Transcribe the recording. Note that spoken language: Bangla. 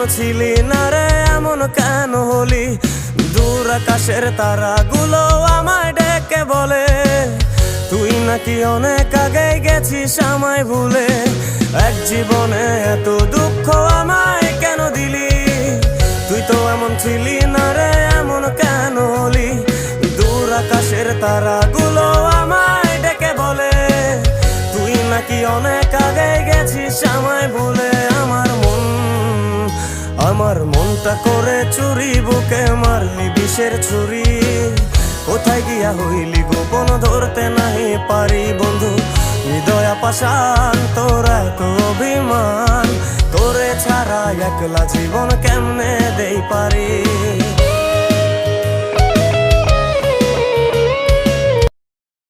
ছিলি না রে এমন কেন হলি? দূর আকাশের তারাগুলো আমায় ডেকে বলে তুই নাকি অনেক আগে গেছিস আমায় ভুলে। এক জীবনে এত দুঃখ আমায় কেন দিলি? তুই তো এমন ছিলি না রে এমন কেন হলি? দূর আকাশের তারাগুলো আমায় ডেকে বলে তুই নাকি অনেক আগে গেছিস আমায় ভুলে। আমার মনটা করে চুরি, বুকে মারলি বিষের ছুরি। কোথায় গিয়া হইলি গোপন ধরতে নাহি পারি বন্ধু। হৃদয়া পাষাণ তোর এত অভিমান, তোরে ছাড়া একলা জীবন কেমনে দেই পারি?